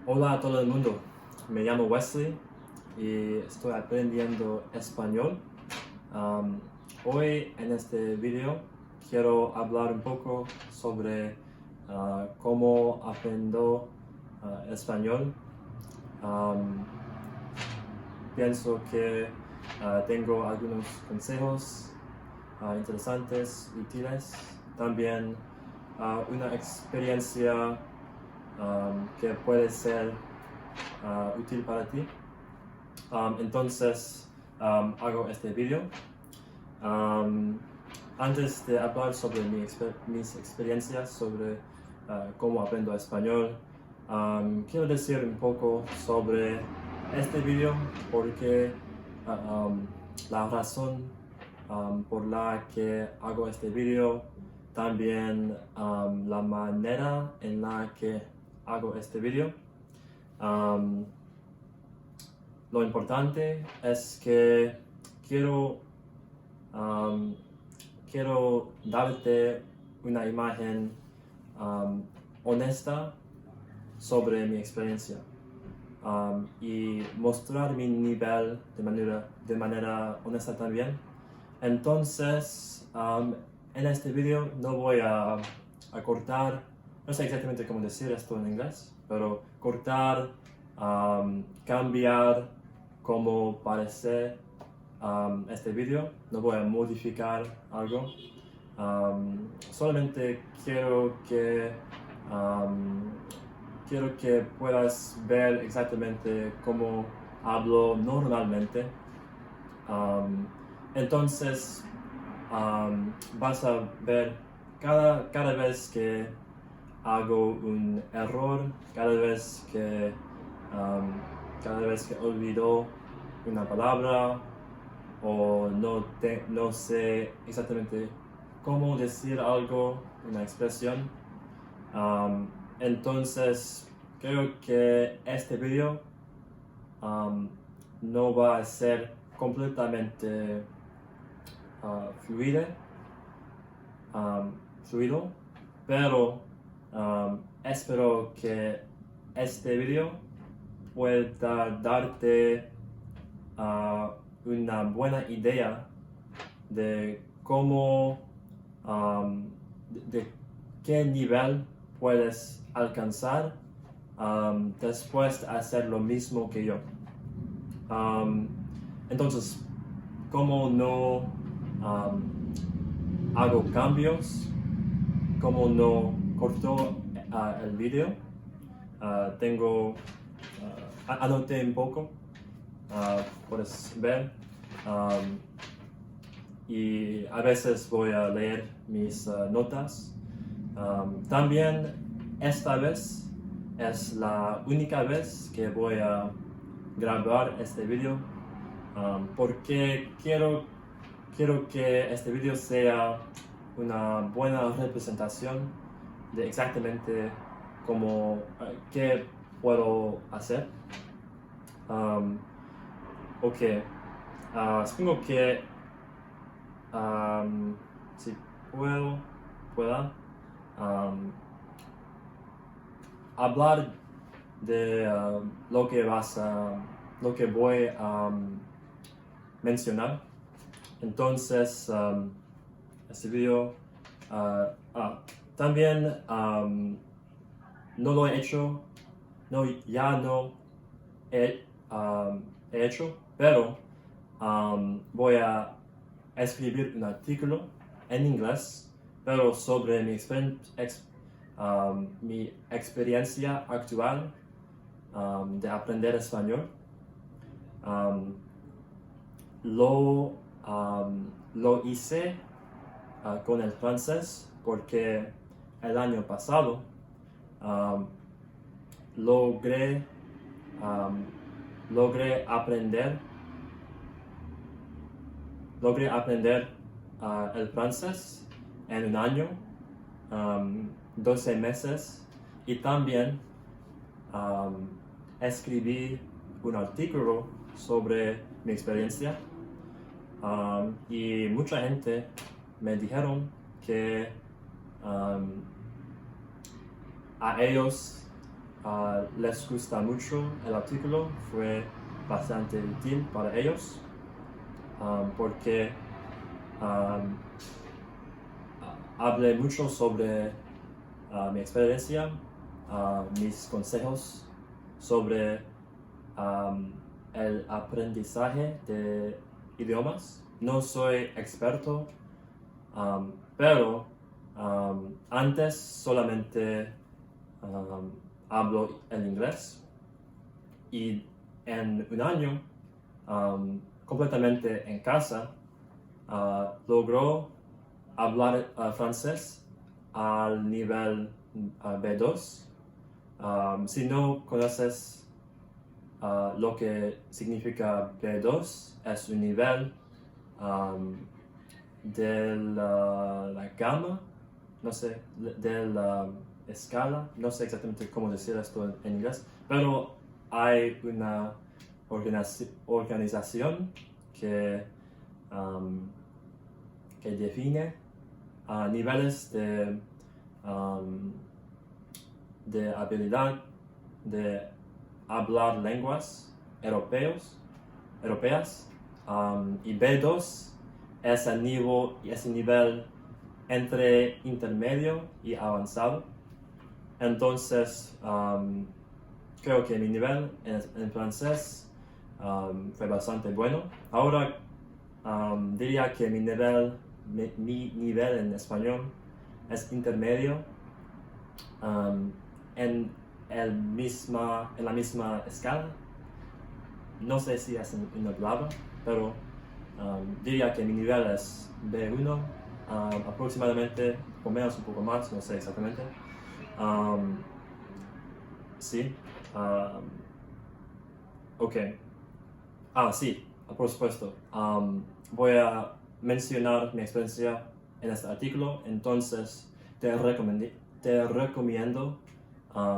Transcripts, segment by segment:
Hola a todo el mundo, me llamo Wesley y estoy aprendiendo español. Um, Hoy en este video quiero hablar un poco sobre cómo aprendo español. Um, Pienso que tengo algunos consejos interesantes, útiles. También una experiencia que puede ser útil para ti. Entonces hago este video. Antes de hablar sobre mis experiencias sobre cómo aprendo español, quiero decir un poco sobre este video porque la razón por la que hago este video, también la manera en la que hago este video. Lo importante es que quiero darte una imagen honesta sobre mi experiencia y mostrar mi nivel de manera honesta también. Entonces, en este video no voy a cortar, no sé exactamente cómo decir esto en inglés, pero cortar, cambiar cómo parece este video, no voy a modificar algo. Solamente quiero que puedas ver exactamente cómo hablo normalmente. Entonces vas a ver cada vez que hago un error, cada vez que olvido una palabra o no sé exactamente cómo decir algo, una expresión. Entonces creo que este video no va a ser completamente fluido, pero espero que este video pueda darte una buena idea de cómo, de qué nivel puedes alcanzar después de hacer lo mismo que yo. Entonces, como no hago cambios, como no corto el video, anoté un poco, puedes ver, y a veces voy a leer mis notas. También esta vez es la única vez que voy a grabar este video porque quiero que este video sea una buena representación de exactamente qué puedo hacer. Ok, supongo que si pueda hablar de lo que voy a mencionar. Entonces, este video también no lo he hecho, ya no he hecho, pero voy a escribir un artículo en inglés, pero sobre mi experiencia actual de aprender español. Lo hice con el francés porque el año pasado logré aprender el francés en un año, 12 meses, y también escribí un artículo sobre mi experiencia, y mucha gente me dijeron que a ellos les gusta mucho el artículo, fue bastante útil para ellos, porque hablé mucho sobre mi experiencia, mis consejos sobre el aprendizaje de idiomas. No soy experto, pero antes solamente hablo el inglés, y en un año completamente en casa logró hablar francés al nivel B2. Si no conoces lo que significa B2, es un nivel de la gama, no sé, de la escala, no sé exactamente cómo decir esto en inglés, pero hay una organización que define niveles de habilidad de hablar lenguas europeas, y B2 es el nivel entre intermedio y avanzado. Entonces, creo que mi nivel en francés fue bastante bueno. Ahora diría que mi nivel en español es intermedio, en la misma escala. No sé si es una palabra, pero diría que mi nivel es B1, aproximadamente, o menos, un poco más, no sé exactamente. Sí. Ok. Sí, por supuesto. Voy a mencionar mi experiencia en este artículo, entonces te recomiendo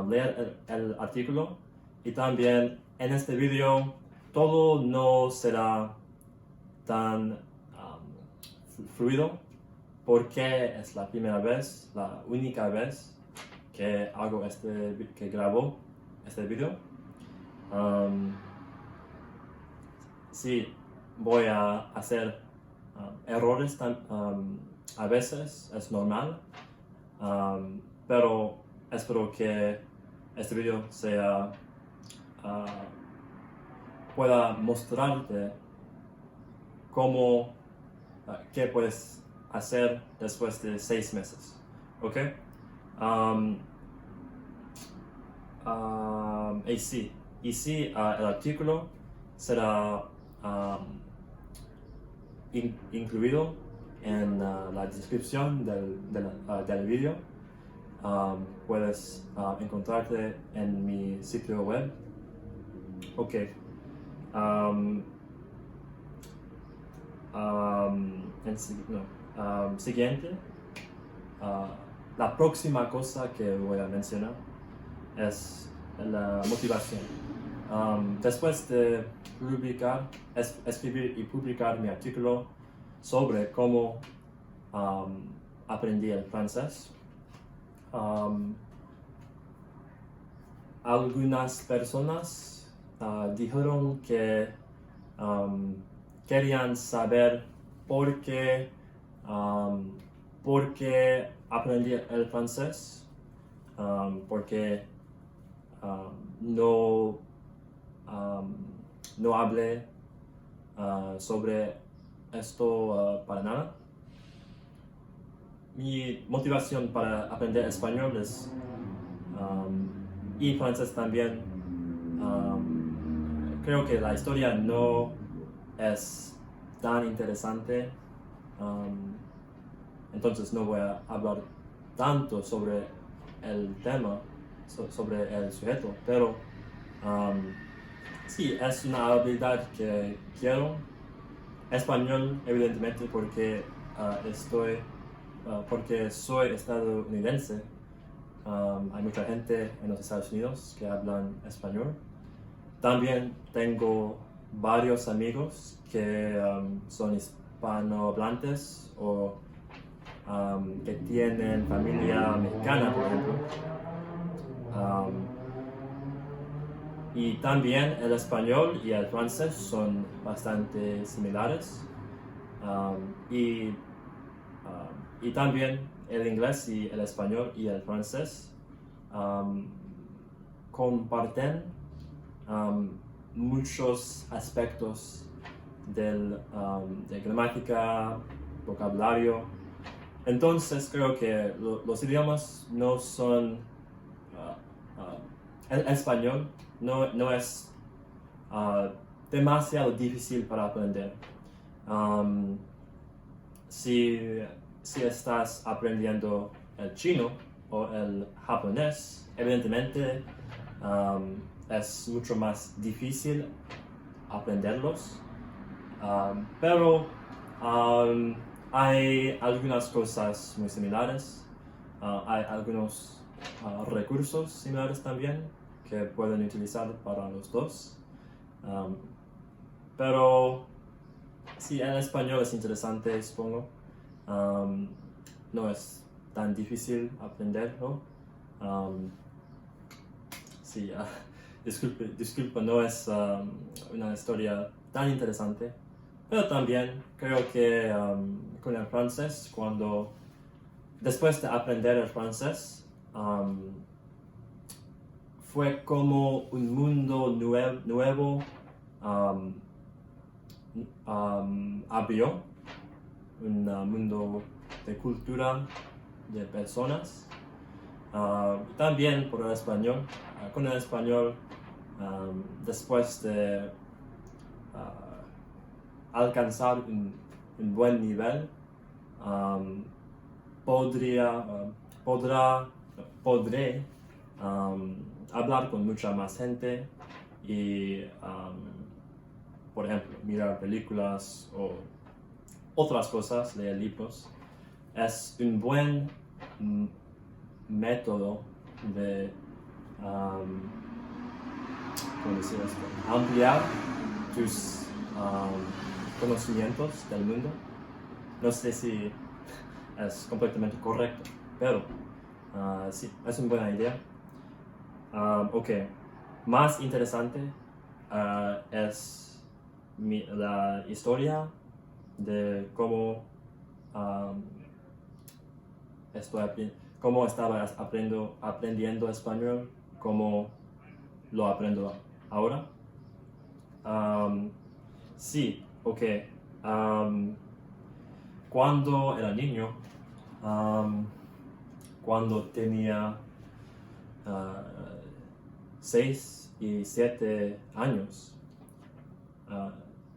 leer el artículo, y también en este video todo no será tan fluido, porque es la primera vez, la única vez que grabo este video. Sí, voy a hacer errores a veces, es normal, pero espero que este video pueda mostrarte qué puedes hacer después de 6 meses, ¿ok? Y sí, el artículo será incluido en la descripción del video. Puedes encontrarte en mi sitio web. Ok. Siguiente. La próxima cosa que voy a mencionar es la motivación. Después de escribir y publicar mi artículo sobre cómo aprendí el francés, algunas personas dijeron que querían saber por qué aprendí el francés, porque no hablé sobre esto para nada. Mi motivación para aprender español y francés también, creo que la historia no es tan interesante, entonces no voy a hablar tanto sobre el tema, sobre el sujeto, pero sí, es una habilidad que quiero. Español, evidentemente, porque soy estadounidense. Hay mucha gente en los Estados Unidos que hablan español. También tengo varios amigos que son hispanohablantes o que tienen familia mexicana, por ejemplo. Y también el español y el francés son bastante similares. Y también el inglés y el español y el francés comparten muchos aspectos de gramática, vocabulario. Entonces creo que los idiomas no son... el español no es demasiado difícil para aprender. Si estás aprendiendo el chino o el japonés, evidentemente es mucho más difícil aprenderlos, pero hay algunas cosas muy similares, hay algunos recursos similares también que pueden utilizar para los dos. Pero sí, el español es interesante, supongo. No es tan difícil aprenderlo. Sí, disculpa, no es una historia tan interesante. Pero también creo que con el francés, después de aprender el francés, fue como un mundo nuevo abrió, un mundo de cultura, de personas. También por el español, con el español, después de alcanzar un buen nivel, podré hablar con mucha más gente y, por ejemplo, mirar películas o otras cosas, leer libros. Es un buen método de ¿cómo decir esto? Ampliar tus conocimientos del mundo. No sé si es completamente correcto, pero sí, es una buena idea. Ok, más interesante es la historia de cómo estaba aprendiendo español, cómo lo aprendo ahora. Sí, ok. Cuando era niño, cuando tenía 6 y 7 años,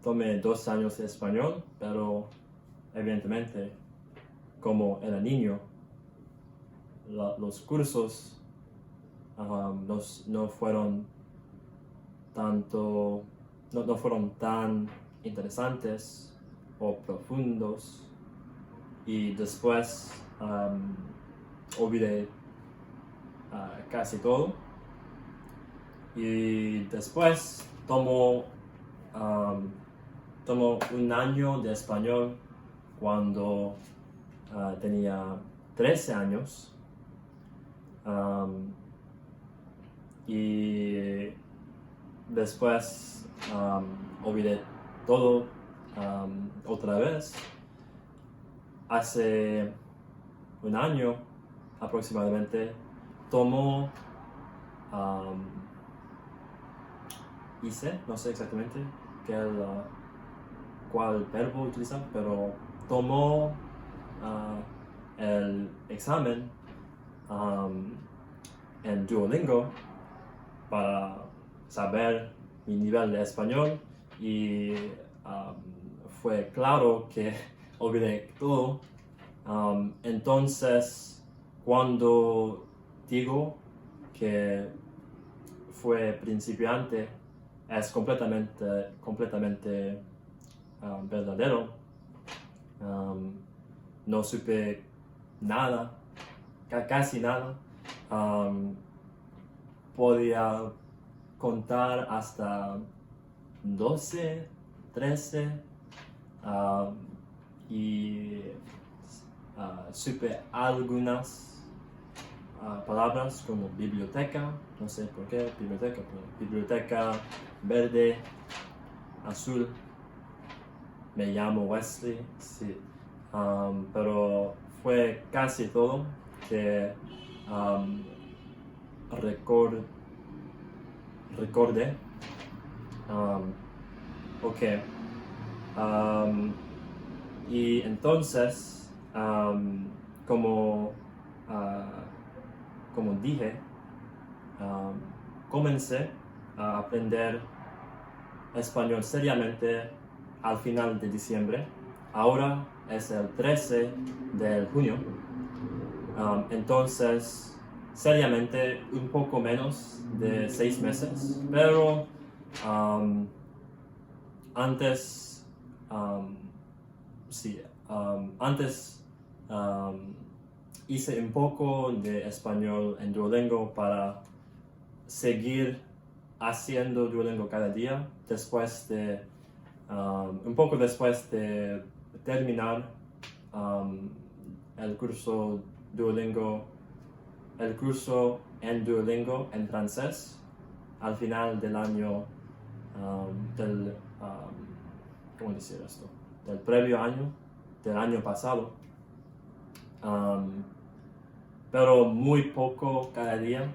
tomé 2 años de español, pero evidentemente, como era niño, los cursos no fueron no fueron tan interesantes o profundos, y después olvidé casi todo, y después tomo un año de español cuando tenía 13 años, y después olvidé todo otra vez. Hace un año aproximadamente no sé exactamente cuál verbo utilizar, pero tomó el examen en Duolingo para saber mi nivel de español, y fue claro que olvidé todo. Entonces, cuando digo que fue principiante, es completamente verdadero. No supe nada, casi nada. Podía contar hasta 12, 13, y supe algunas palabras como biblioteca, no sé por qué, biblioteca, pero biblioteca, verde, azul. Me llamo Wesley, sí. Pero fue casi todo que recordé. Ok. Y entonces, como, como dije, comencé a aprender español seriamente al final de diciembre. Ahora es el 13 de junio. Entonces, seriamente, un poco menos de 6 meses. Pero antes, sí, antes hice un poco de español en Duolingo para seguir haciendo Duolingo cada día después de un poco después de terminar el curso en Duolingo en francés al final del año ¿cómo decir esto? Del previo año, del año pasado. Pero muy poco cada día.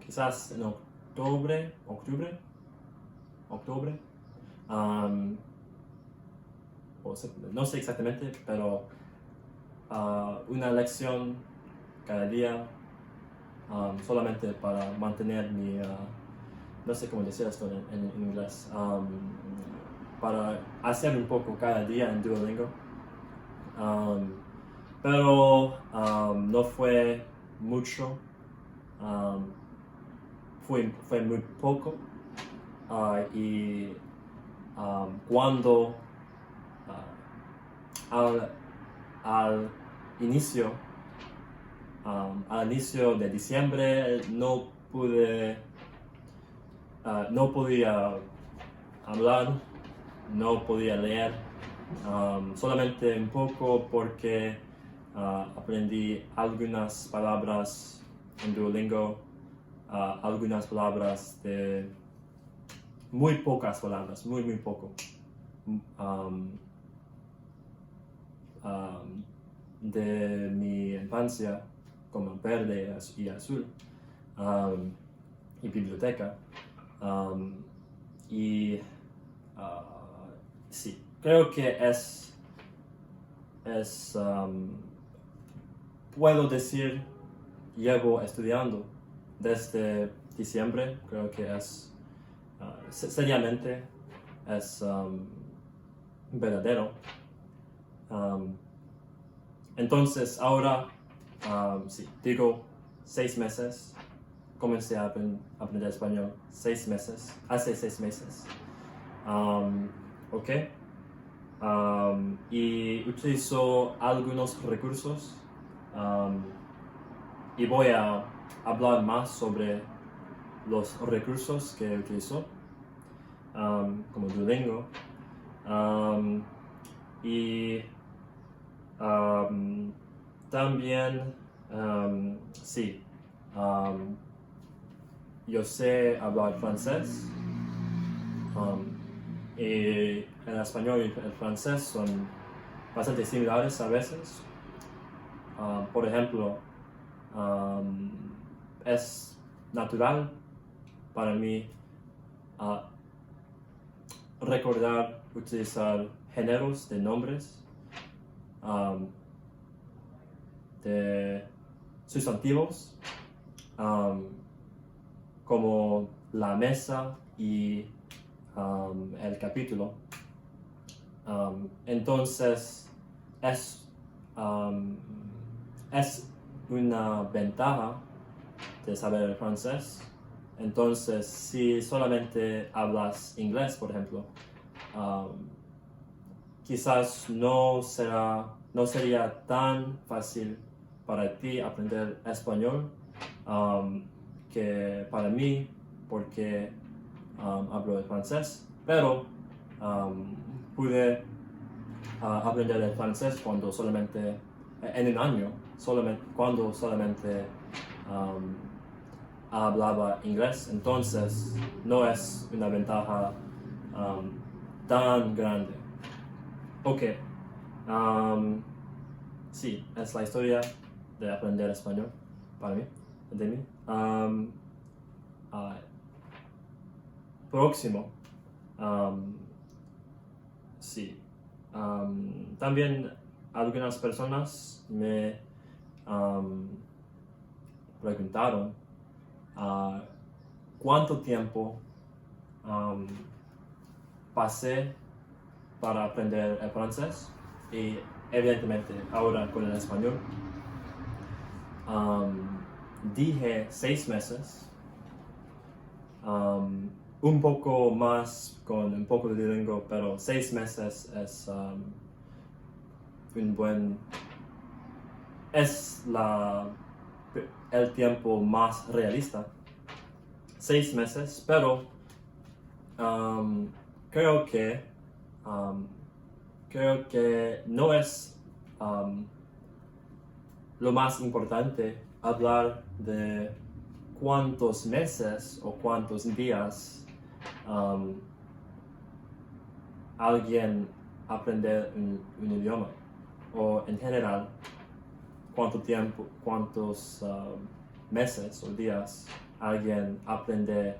Quizás en octubre. No sé exactamente, pero una lección cada día solamente para mantener mi, no sé cómo decir esto en inglés, para hacer un poco cada día en Duolingo. Pero no fue mucho, fue muy poco. Y cuando al inicio de diciembre no podía hablar, no podía leer, solamente un poco porque aprendí algunas palabras en Duolingo, algunas palabras de muy pocas palabras, muy poco. De mi infancia, como verde y azul, y biblioteca. Sí, creo que puedo decir, llevo estudiando desde diciembre, creo que seriamente es verdadero. Entonces ahora, sí, digo 6 meses, comencé a aprender español hace 6 meses. Ok. Y utilizo algunos recursos y voy a hablar más sobre los recursos que utilizo, como Duolingo. Y también, sí, yo sé hablar francés, y el español y el francés son bastante similares a veces. Por ejemplo, es natural para mí recordar utilizar géneros de nombres, de sustantivos, como la mesa y el capítulo. Entonces es una ventaja de saber el francés. Entonces, si solamente hablas inglés, por ejemplo, quizás no sería tan fácil para ti aprender español que para mí, porque hablo el francés, pero pude aprender el francés en un año, cuando solamente um, hablaba inglés, entonces no es una ventaja tan grande. Ok, sí, es la historia de aprender español para mí, de mí. Próximo, sí, también algunas personas me preguntaron cuánto tiempo pasé para aprender el francés y evidentemente ahora con el español. Dije 6 meses, un poco más con un poco de Duolingo, pero 6 meses es es el tiempo más realista. 6 meses, pero creo que no es lo más importante hablar de cuántos meses o cuántos días alguien aprende un idioma, o en general cuántos meses o días alguien aprende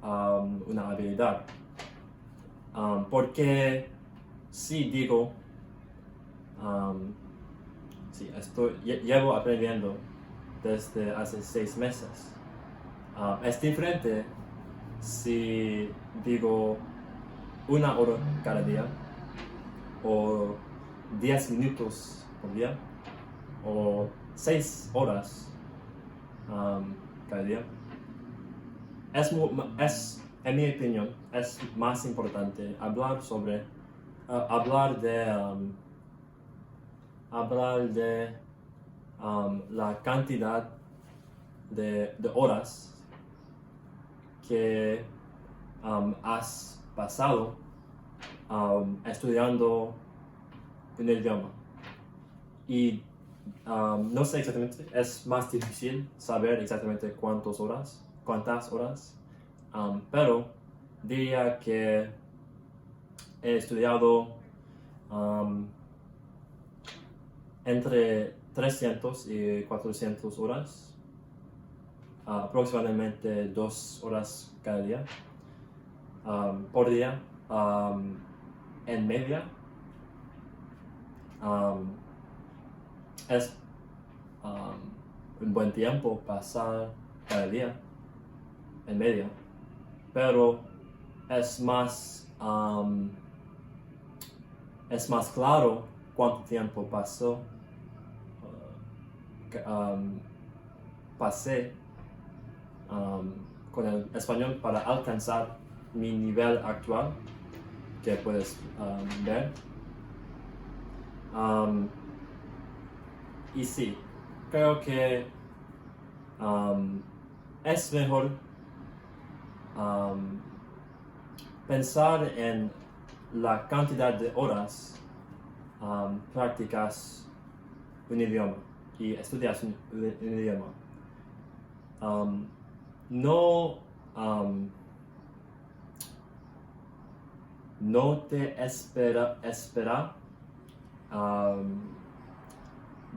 una habilidad. Porque si digo, llevo aprendiendo desde hace 6 meses. Es diferente si digo 1 hora cada día, o 10 minutos por día, o 6 horas cada día. En mi opinión, es más importante hablar de la cantidad de horas que has pasado estudiando un idioma. Y no sé exactamente, es más difícil saber exactamente cuántas horas, pero diría que he estudiado entre 300 y 400 horas, aproximadamente 2 horas cada día, por día, en media. Es un buen tiempo pasar cada día en media, pero es más claro cuánto tiempo pasé con el español para alcanzar mi nivel actual, que puedes ver. Y sí, creo que es mejor pensar en la cantidad de horas practicas un idioma y estudias un idioma. No te espera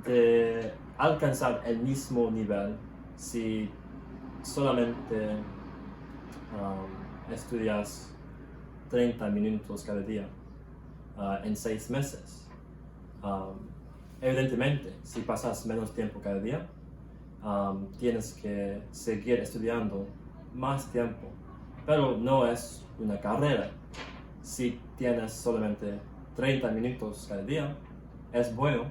de alcanzar el mismo nivel si solamente estudias 30 minutos cada día en 6 meses. Evidentemente, si pasas menos tiempo cada día, tienes que seguir estudiando más tiempo, pero no es una carrera. Si tienes solamente 30 minutos cada día, es bueno,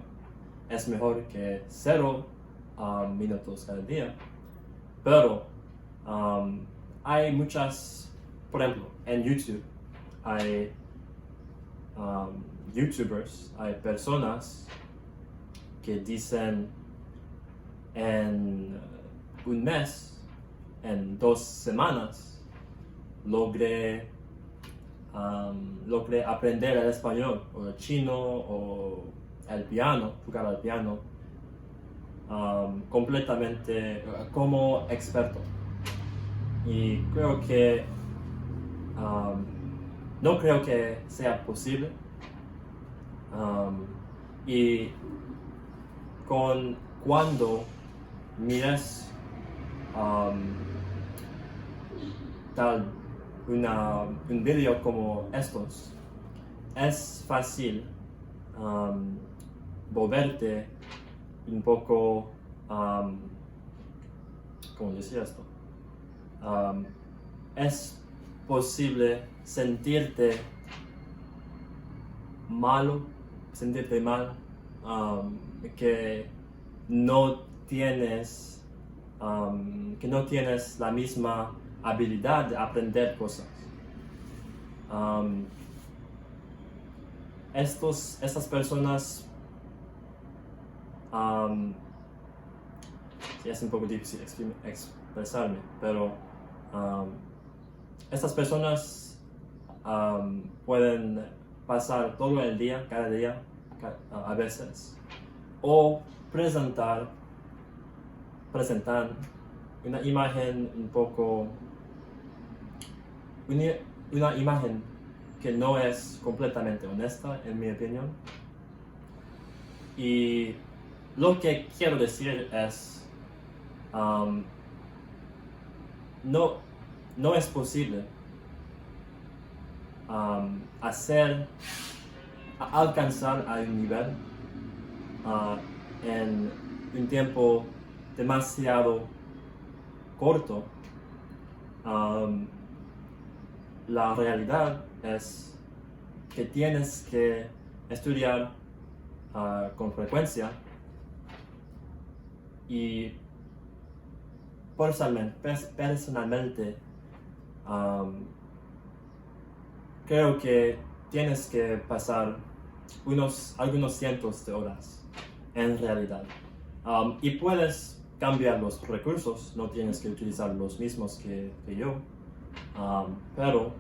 es mejor que 0 minutos cada día, pero hay muchas, por ejemplo, en YouTube hay YouTubers, hay personas que dicen en un mes, en 2 semanas, logré aprender el español o el chino o el piano, jugar al piano completamente como experto. Y creo que no creo que sea posible. Y cuando miras un video como estos, es fácil volverte un poco, ¿cómo decir esto? Es posible sentirte mal, que no tienes la misma habilidad de aprender cosas. Estas personas, sí, es un poco difícil expresarme, pero estas personas pueden pasar todo el día, cada día, a veces, o presentar una imagen una imagen que no es completamente honesta, en mi opinión. Y lo que quiero decir es, no es posible alcanzar a un nivel en un tiempo demasiado corto. La realidad es que tienes que estudiar con frecuencia, y personalmente creo que tienes que pasar algunos cientos de horas en realidad. Y puedes cambiar los recursos, no tienes que utilizar los mismos que yo, pero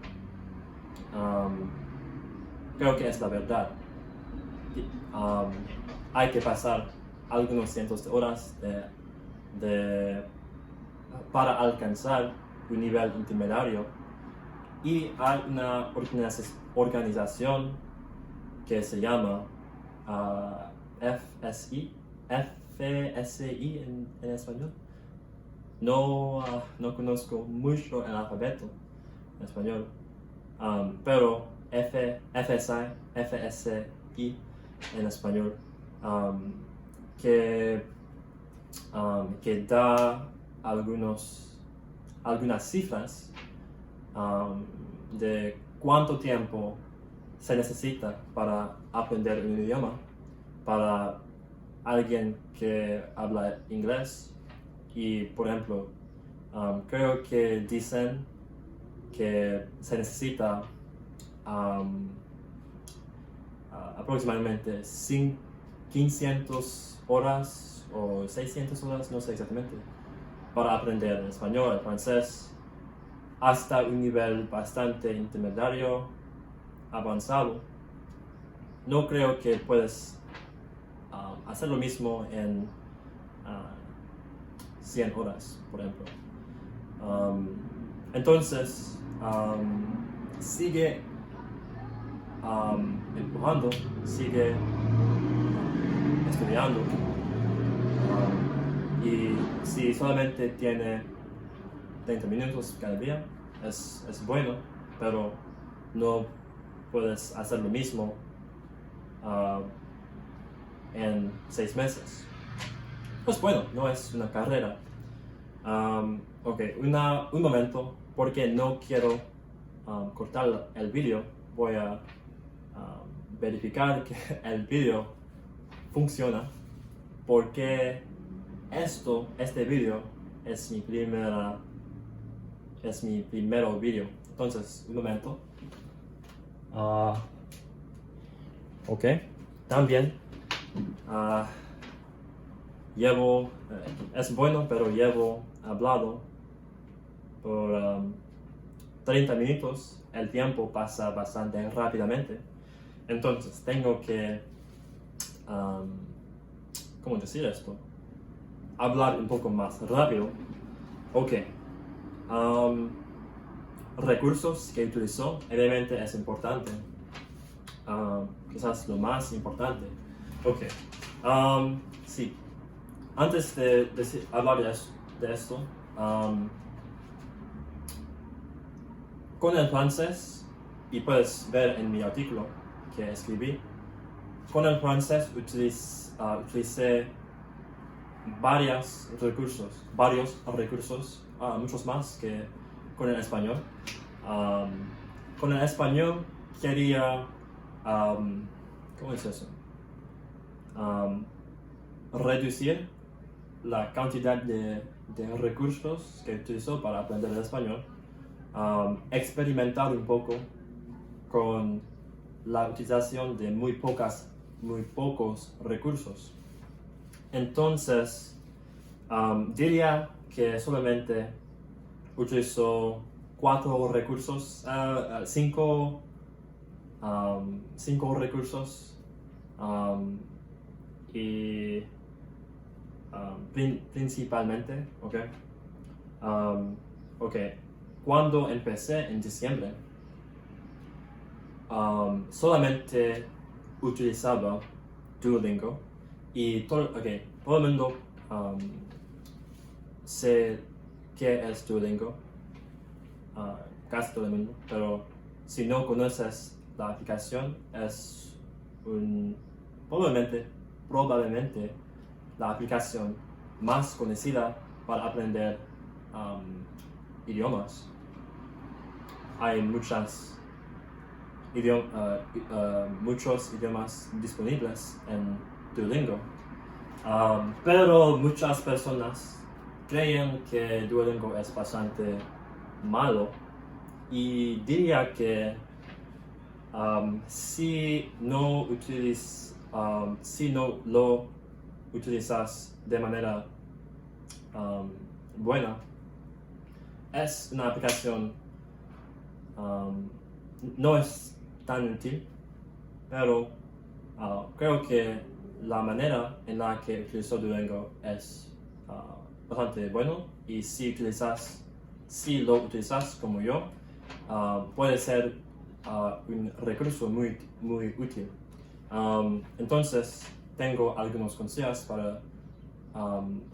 creo que es la verdad. Hay que pasar algunos cientos de horas para alcanzar un nivel intermedio, y hay una organización que se llama FSI en español. No conozco mucho el alfabeto en español, pero FSI en español, que da algunas cifras de cuánto tiempo se necesita para aprender un idioma para alguien que habla inglés. Y por ejemplo, creo que dicen que se necesita aproximadamente 500 horas o 600 horas, no sé exactamente, para aprender el español, el francés, hasta un nivel bastante intermedio, avanzado. No creo que puedes hacer lo mismo en 100 horas, por ejemplo. Entonces, sigue empujando, sigue estudiando, y si solamente tiene 30 minutos cada día, es bueno, pero no puedes hacer lo mismo en 6 meses. Pues bueno, no es una carrera. Ok, un momento, porque no quiero cortar el vídeo. Voy a verificar que el vídeo funciona, porque este vídeo es mi primer vídeo. Entonces, un momento. Ok, también es bueno, pero llevo hablado por 30 minutos. El tiempo pasa bastante rápidamente, entonces tengo que, ¿cómo decir esto? hablar un poco más rápido. Ok. Recursos que utilizó, obviamente es importante. Quizás lo más importante. Ok. Sí. Antes de hablar de esto, con el francés, y puedes ver en mi artículo que escribí, con el francés utilicé varios recursos, muchos más que con el español. Con el español quería, ¿cómo es eso? Reducir la cantidad de recursos que utilizo para aprender el español, experimentar un poco con la utilización de muy pocos recursos. Entonces, diría que solamente utilizo 4 recursos, 5 recursos, y principalmente, cuando empecé en diciembre, solamente utilizaba Duolingo y todo el mundo sé qué es Duolingo, casi todo el mundo, pero si no conoces la aplicación es probablemente la aplicación más conocida para aprender idiomas. Hay muchos idiomas disponibles en Duolingo, pero muchas personas creen que Duolingo es bastante malo, y diría que si no lo utilizas de manera buena, es una aplicación, no es tan útil, pero creo que la manera en la que utilizo Duolingo es bastante bueno, y si lo utilizas como yo, puede ser un recurso muy útil. Entonces tengo algunos consejos para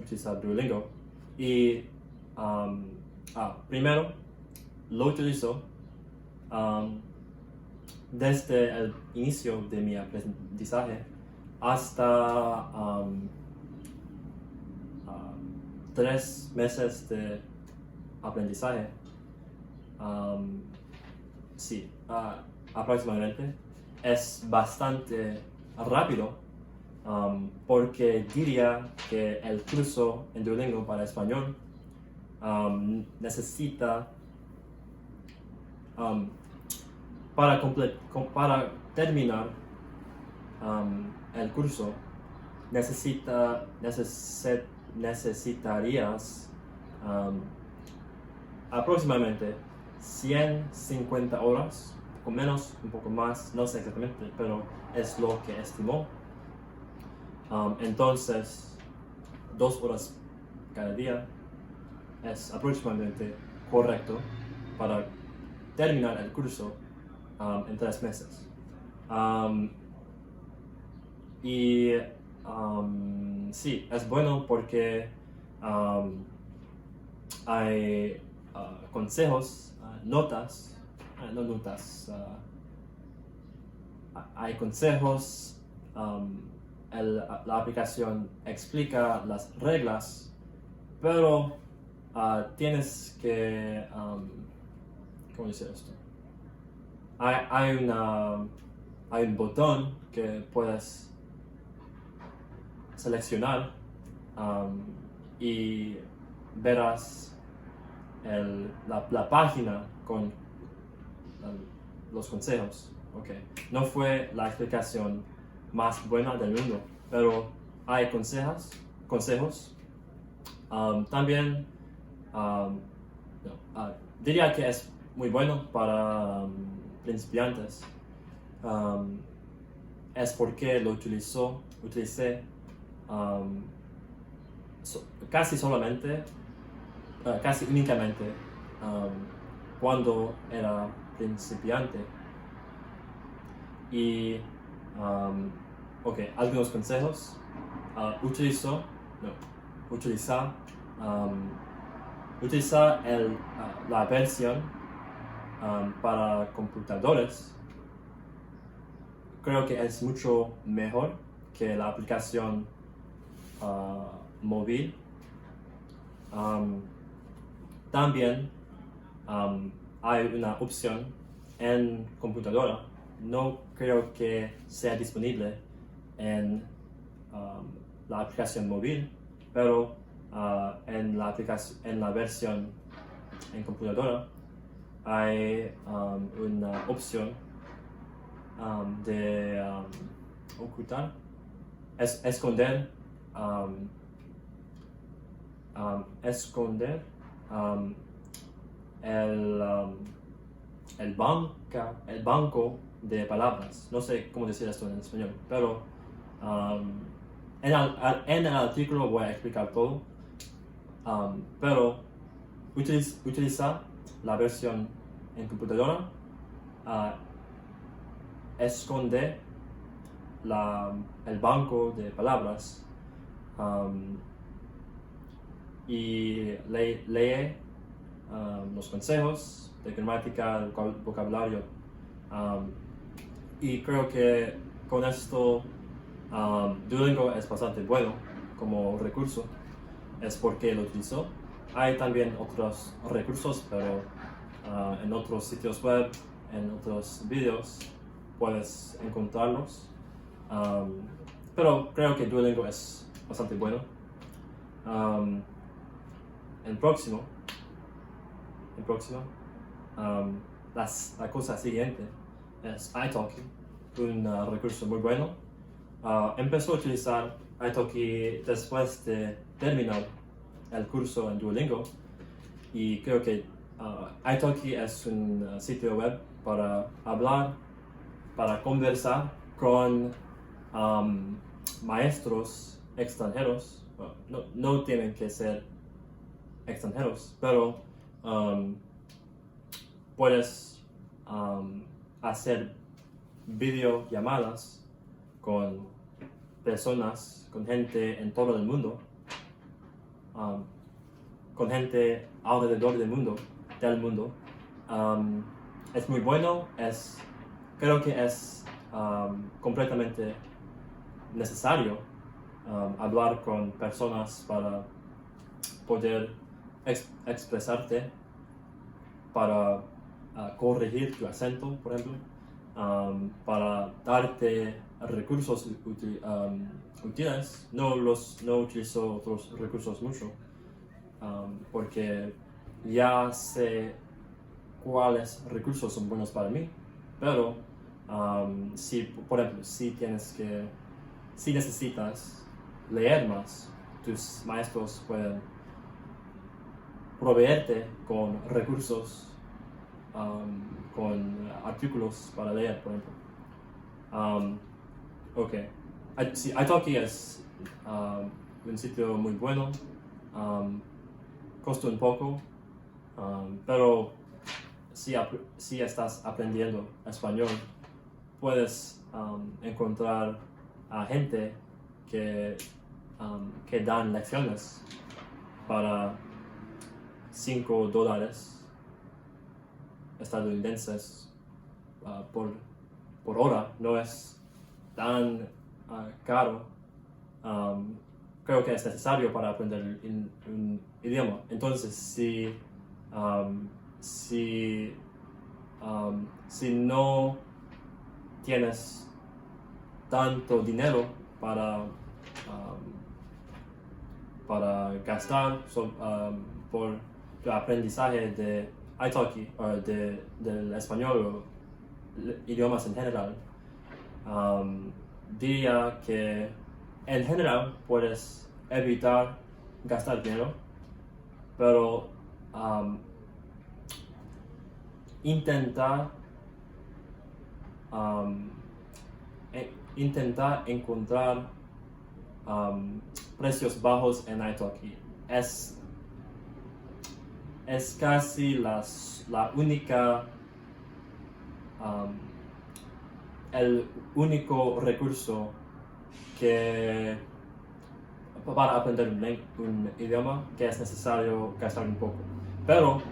utilizar Duolingo, y primero lo utilizo desde el inicio de mi aprendizaje hasta 3 meses de aprendizaje. Sí, aproximadamente. Es bastante rápido, porque diría que el curso en Duolingo para español necesita, para terminar el curso, necesitarías aproximadamente 150 horas, o menos, un poco más, no sé exactamente, pero es lo que estimó. Entonces, 2 horas cada día es aproximadamente correcto para terminar el curso en 3 meses. Sí, es bueno porque hay consejos, hay consejos, la aplicación explica las reglas, pero tienes que, ¿cómo decir esto? Hay un botón que puedes seleccionar, y verás la página con los consejos. No fue la explicación más buena del mundo, pero hay consejos. También diría que es muy bueno para principiantes. Es porque lo utilicé casi solamente, casi únicamente cuando era principiante. Y, algunos consejos. Utilizar la versión para computadores. Creo que es mucho mejor que la aplicación móvil. También hay una opción en computadora. No creo que sea disponible en la aplicación móvil, pero en la versión en computadora hay una opción de ocultar, esconder el banco de palabras. No sé cómo decir esto en español, pero en el artículo voy a explicar todo. Pero utiliza la versión en computadora, esconde el banco de palabras y lee los consejos de gramática, el vocabulario, y creo que con esto Duolingo es bastante bueno como recurso. Es porque lo utilizo. Hay también otros recursos, pero en otros sitios web, en otros vídeos puedes encontrarlos, pero creo que Duolingo es bastante bueno. El próximo, la cosa siguiente es italki, un recurso muy bueno. Empezó a utilizar italki después de terminar el curso en Duolingo, y creo que italki es un sitio web para hablar, para conversar con maestros extranjeros. No tienen que ser extranjeros, pero puedes hacer videollamadas con personas, con gente en todo el mundo, con gente alrededor del mundo. Es muy bueno, creo que es completamente necesario hablar con personas para poder expresarte, para corregir tu acento, por ejemplo, para darte recursos útiles. No utilizo otros recursos mucho, porque ya sé cuáles recursos son buenos para mí, pero por ejemplo, si necesitas leer más, tus maestros pueden proveerte con recursos, con artículos para leer, por ejemplo. Italki es un sitio muy bueno. Costa un poco, pero si estás aprendiendo español, puedes encontrar a gente que dan lecciones para $5 estadounidenses por hora. No es tan caro. Creo que es necesario para aprender un idioma. Entonces, si no tienes tanto dinero para gastar por tu aprendizaje de italki o del español o idiomas en general, diría que en general puedes evitar gastar dinero, pero intentar encontrar precios bajos en italki. Es casi la única, el único recurso que para aprender un idioma que es necesario gastar un poco. Pero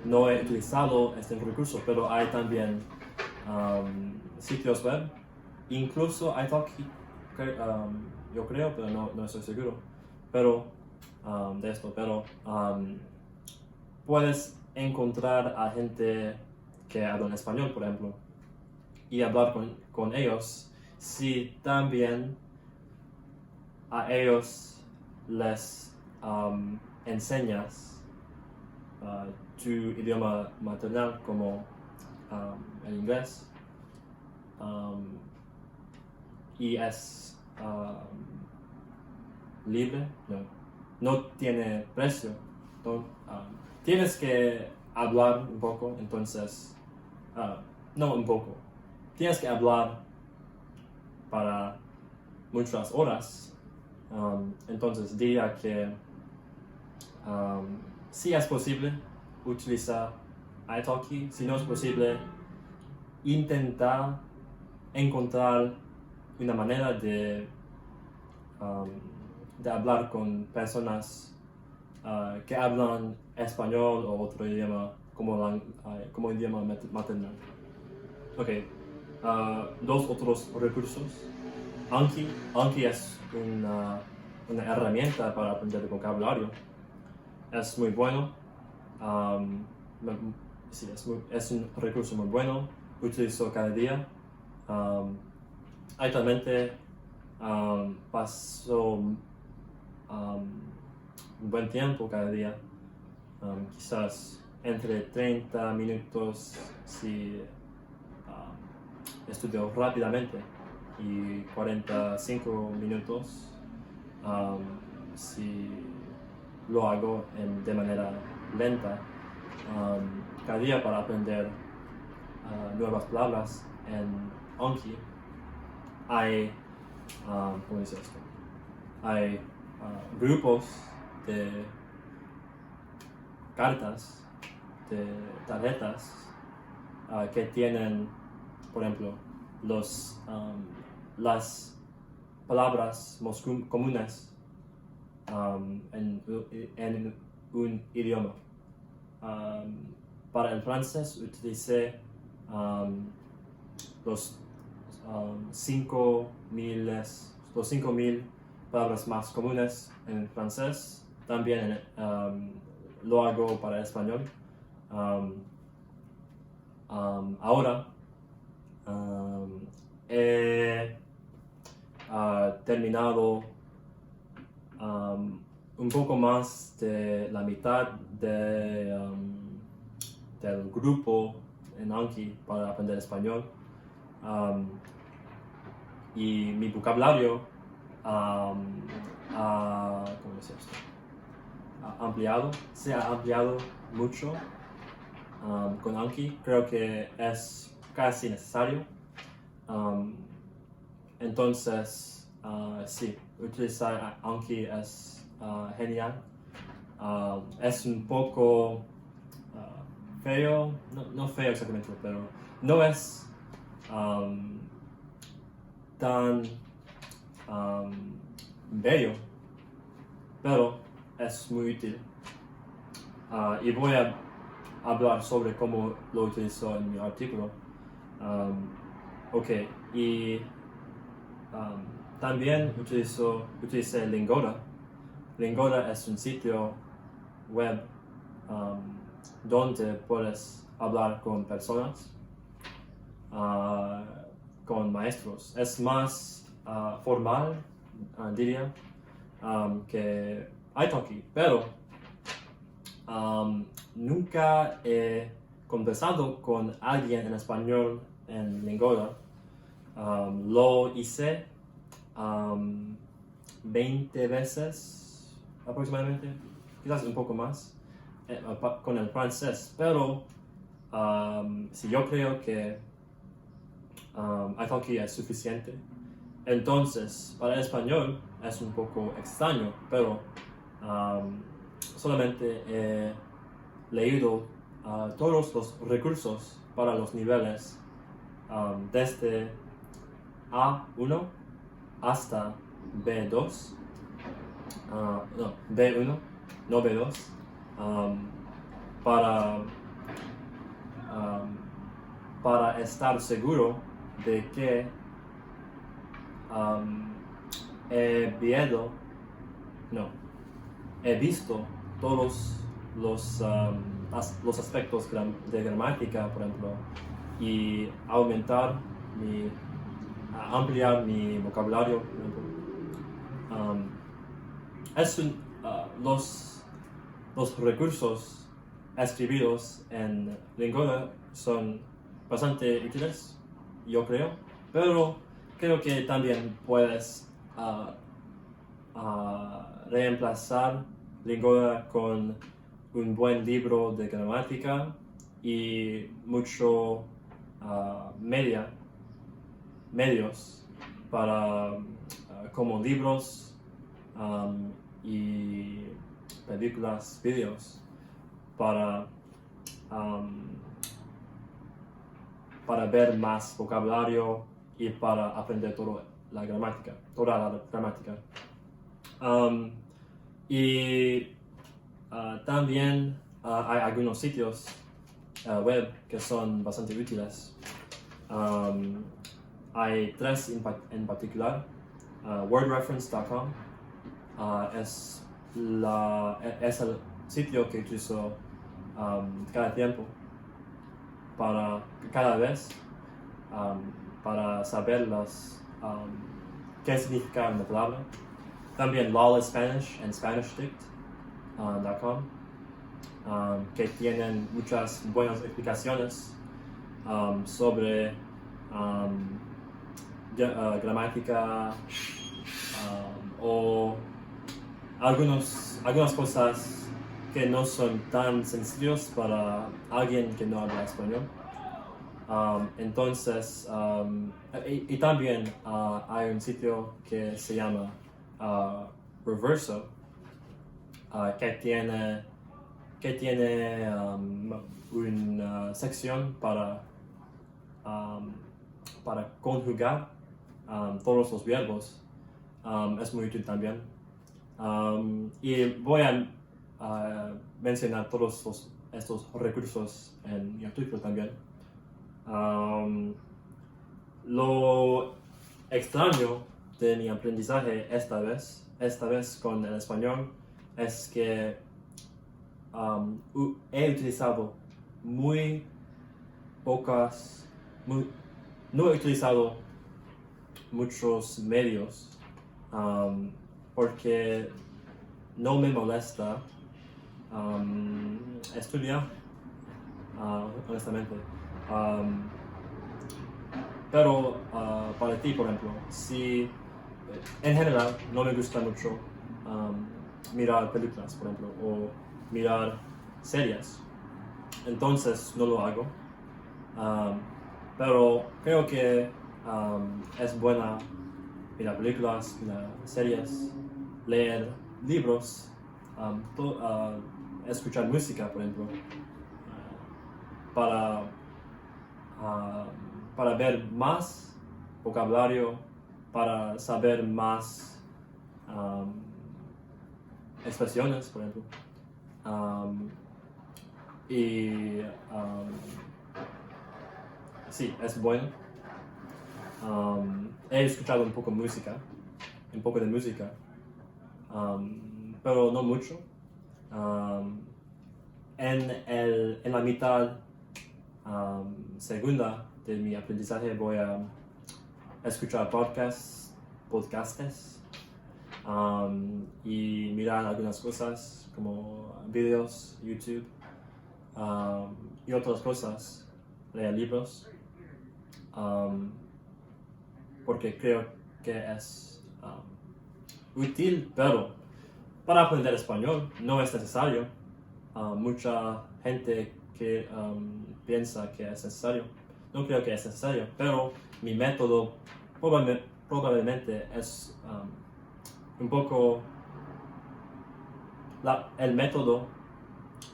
no he utilizado este recurso, pero hay también sitios web, incluso italki, yo creo, pero no estoy seguro, pero de esto, pero puedes encontrar a gente que habla en español, por ejemplo, y hablar con ellos si también a ellos les enseñas tu idioma maternal como el inglés, y es libre, no tiene precio. Tienes que hablar un poco, entonces, no un poco, tienes que hablar para muchas horas, entonces diría que si es posible utilizar italki, si no es posible intentar encontrar una manera de hablar con personas que hablan español o otro idioma como idioma maternal. Ok, dos otros recursos. Anki es una herramienta para aprender el vocabulario. Es muy bueno. Sí, es un recurso muy bueno. Utilizo cada día. Actualmente paso un buen tiempo cada día, quizás entre 30 minutos si estudio rápidamente y 45 minutos si lo hago de manera lenta, cada día para aprender nuevas palabras. En Anki hay, ¿cómo dice esto? Hay grupos de cartas, de tarjetas que tienen, por ejemplo, las palabras más comunes en un idioma. Para el francés utilicé los 5.000 palabras más comunes en francés. También lo hago para el español. Ahora he terminado un poco más de la mitad del grupo en Anki para aprender español. Y mi vocabulario ¿cómo es esto? Se ha ampliado mucho con Anki. Creo que es casi necesario. Entonces, sí, utilizar Anki es genial. Es un poco feo, no feo exactamente, pero no es tan bello, pero es muy útil. Y voy a hablar sobre cómo lo utilizo en mi artículo. Ok, y también utilicé Lingoda. Lingoda es un sitio web donde puedes hablar con personas, con maestros. Es más formal, diría, que italki, pero nunca he conversado con alguien en español en Lingoda. Lo hice 20 veces aproximadamente, quizás un poco más, con el francés, pero si yo creo que italki es suficiente Entonces, para el español es un poco extraño, pero solamente he leído todos los recursos para los niveles desde A1 hasta B2, no, B1, no B2, para, para estar seguro de que he visto todos los aspectos de gramática, por ejemplo, y ampliar mi vocabulario, por ejemplo. Los recursos escribidos en Lingoda son bastante útiles, yo creo, pero creo que también puedes reemplazar Lingoda con un buen libro de gramática y mucho medios para como libros y películas, videos para ver más vocabulario y para aprender toda la gramática. También hay algunos sitios web que son bastante útiles. Hay tres en particular. Wordreference.com es el sitio que utilizo cada vez para saber qué significa una palabra. También Lawless Spanish and SpanishDict.com que tienen muchas buenas explicaciones sobre gramática o algunas cosas que no son tan sencillos para alguien que no habla español. Entonces, y también hay un sitio que se llama Reverso, que tiene una sección para conjugar todos los verbos. Es muy útil también. Y voy a mencionar todos estos recursos en mi artículo también. Lo extraño de mi aprendizaje esta vez con el español, es que he utilizado no he utilizado muchos medios porque no me molesta estudiar, honestamente. Pero para ti, por ejemplo, si en general no me gusta mucho mirar películas, por ejemplo, o mirar series, entonces no lo hago. Pero creo que es buena mirar películas, mirar series, leer libros, escuchar música, por ejemplo, para ver más vocabulario, para saber más expresiones, por ejemplo. Sí, es bueno. He escuchado un poco de música, pero no mucho. En la mitad segunda de mi aprendizaje voy a escuchar podcasts y mirar algunas cosas como videos, YouTube y otras cosas, leer libros, porque creo que es útil, pero para aprender español no es necesario. Mucha gente que piensa que es necesario. No creo que es necesario, pero mi método probablemente es un poco el método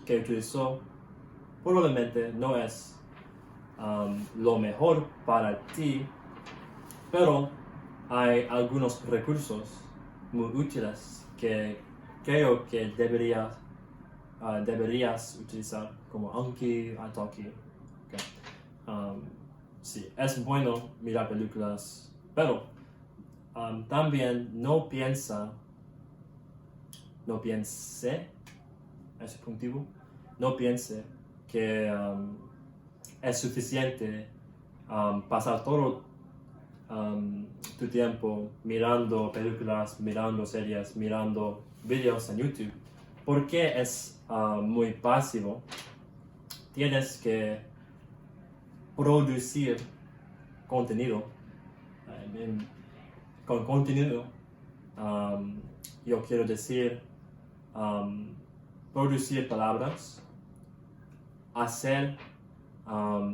que utilizó probablemente no es lo mejor para ti, pero hay algunos recursos muy útiles que creo que deberías utilizar, como Anki, Italki. Okay. Sí, es bueno mirar películas, pero también no piense, es subjuntivo, no piense que es suficiente pasar todo tu tiempo mirando películas, mirando series, mirando videos en YouTube, porque es muy pasivo. Tienes que producir contenido. Con contenido, yo quiero decir producir palabras, hacer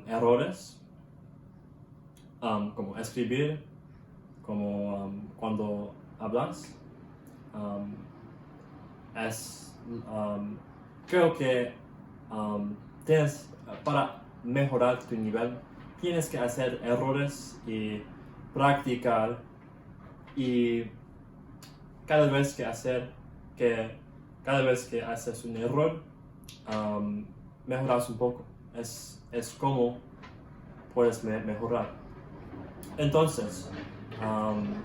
errores, como escribir, como cuando hablas. Creo que tienes, para mejorar tu nivel, tienes que hacer errores y practicar, y cada vez que haces un error, mejoras un poco. Es como puedes mejorar. Entonces,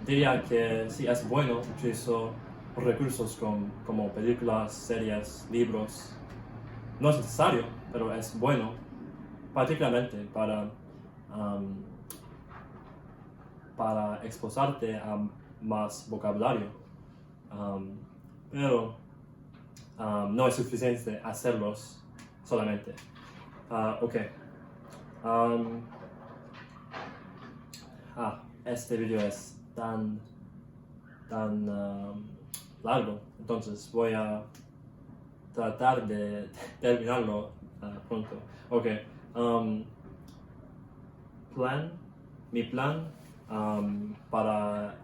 diría que sí es bueno utilizar recursos como películas, series, libros. No es necesario, pero es bueno, particularmente para exposarte a más vocabulario. Pero no es suficiente hacerlos solamente. Ok. Este video es tan largo, entonces voy a tratar de terminarlo pronto. Ok. Mi plan para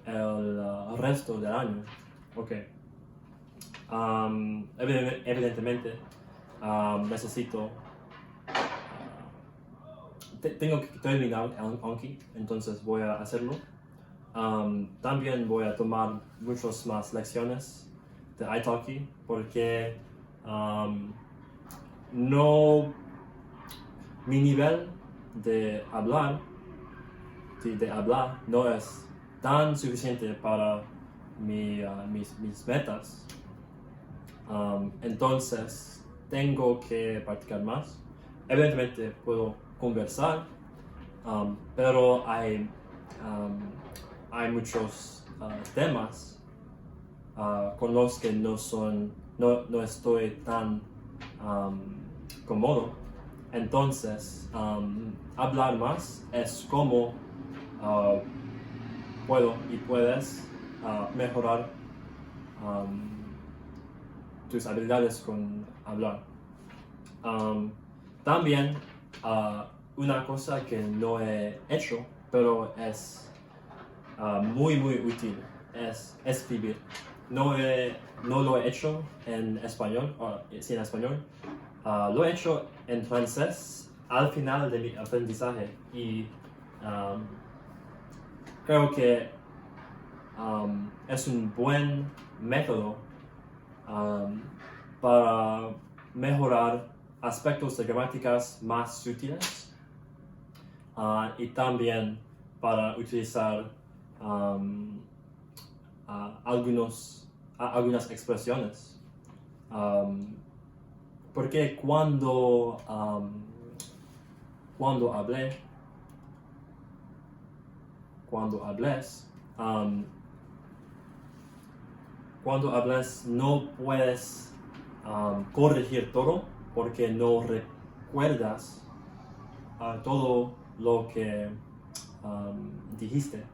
el resto del año. Ok. Evidentemente necesito tengo que terminar Anki, entonces voy a hacerlo. También voy a tomar muchas más lecciones de Italki, porque mi nivel de hablar no es tan suficiente para mis metas. Entonces tengo que practicar más. Evidentemente puedo conversar, pero hay muchos temas con los que no estoy tan cómodo. Entonces, hablar más es como puedes mejorar tus habilidades con hablar. También una cosa que no he hecho, pero es muy útil, es escribir. No lo he hecho en español, sí, en español. Lo he hecho en francés al final de mi aprendizaje, y creo que es un buen método para mejorar aspectos de gramáticas más sutiles, y también para utilizar algunas expresiones, porque cuando hables no puedes corregir todo, porque no recuerdas todo lo que dijiste.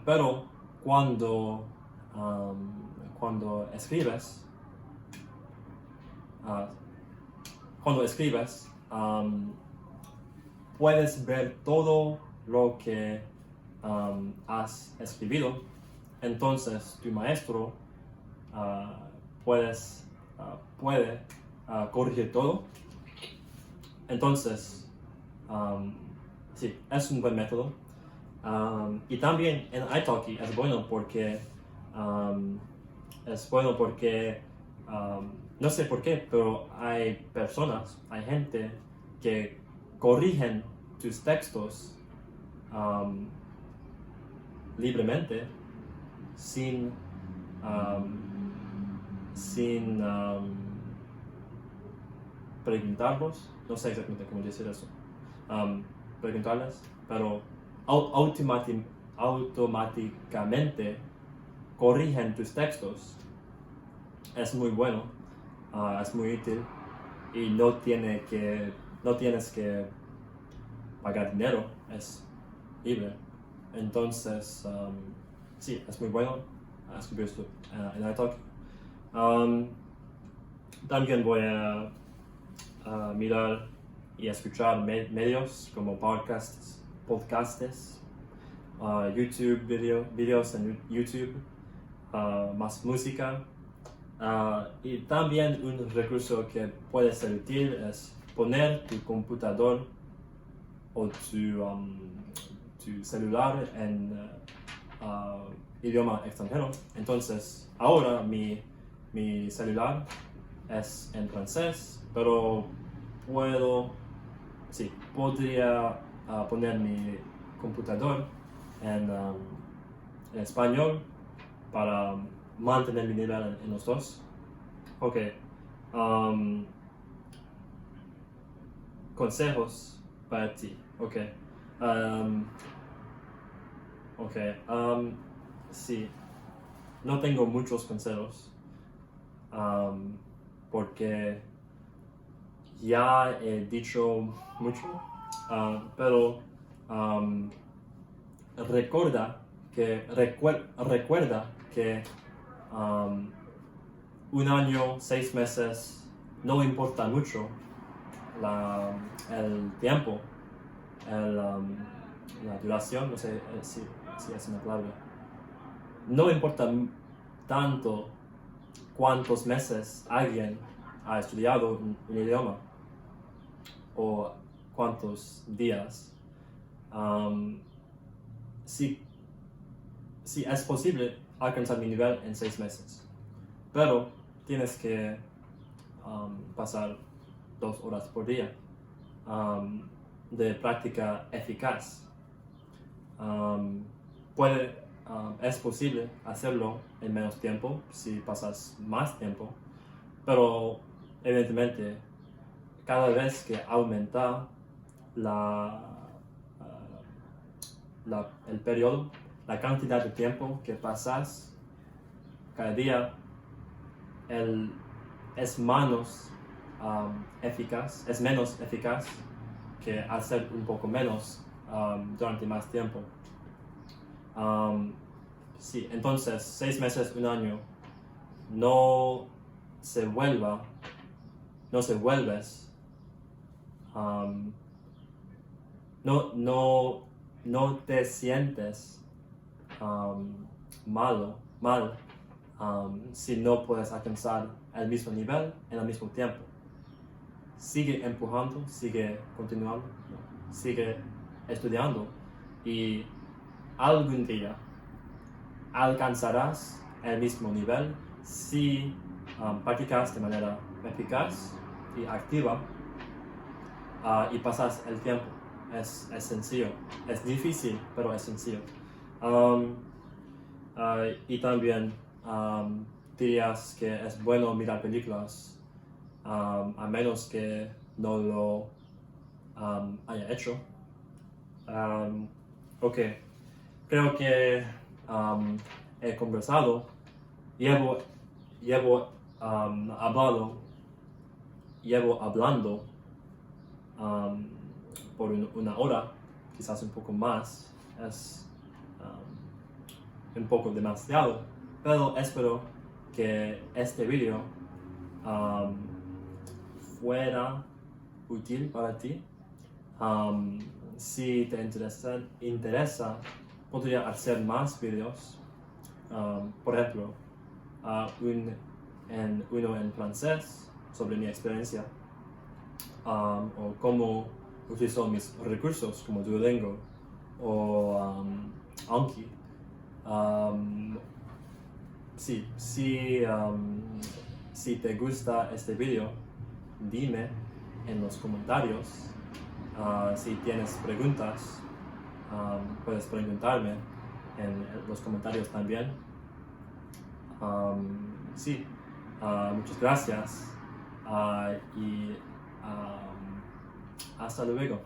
Pero cuando escribes, puedes ver todo lo que has escrito, entonces tu maestro puede corregir todo. Entonces, sí, es un buen método. Y también en italki es bueno porque no sé por qué, pero hay gente que corrigen tus textos libremente sin preguntarlos, no sé exactamente cómo decir eso, preguntarles, pero automáticamente corrigen tus textos. Es muy bueno, es muy útil y no tienes que pagar dinero, es libre. Entonces, sí, es muy bueno escribir esto en italki. También voy a mirar y escuchar medios como podcasts, YouTube, videos en YouTube, más música. Y también un recurso que puede ser útil es poner tu computador o tu celular en idioma extranjero. Entonces, ahora mi celular es en francés, pero podría poner mi computador en español para mantener mi nivel en los dos. Ok. Consejos para ti. Ok. Sí. No tengo muchos consejos porque ya he dicho mucho, pero recuerda que un año, 6 meses, no importa mucho el tiempo, la duración, no sé si es una palabra. No importa tanto cuántos meses alguien ha estudiado un idioma o cuántos días. Sí es posible alcanzar mi nivel en 6 meses, pero tienes que pasar 2 horas por día de práctica eficaz. Es posible hacerlo en menos tiempo si pasas más tiempo, pero evidentemente cada vez que aumenta el periodo, la cantidad de tiempo que pasas cada día, es menos eficaz que hacer un poco menos durante más tiempo. Sí, entonces 6 meses, un año, no te sientes mal si no puedes alcanzar el mismo nivel en el mismo tiempo. Sigue empujando, sigue continuando, sigue estudiando y algún día alcanzarás el mismo nivel si practicas de manera eficaz y activa y pasas el tiempo. Es sencillo, es difícil, pero es sencillo. Y también dirías que es bueno mirar películas, a menos que no lo haya hecho. Ok, creo que he conversado, llevo hablando por una hora, quizás un poco más. Es un poco demasiado, pero espero que este video fuera útil para ti. Si te interesa podría hacer más vídeos, por ejemplo, uno en francés sobre mi experiencia, o cómo utilizo mis recursos como Duolingo o Anki. Si te gusta este video, dime en los comentarios. Si tienes preguntas, puedes preguntarme en los comentarios también. Muchas gracias y hasta luego.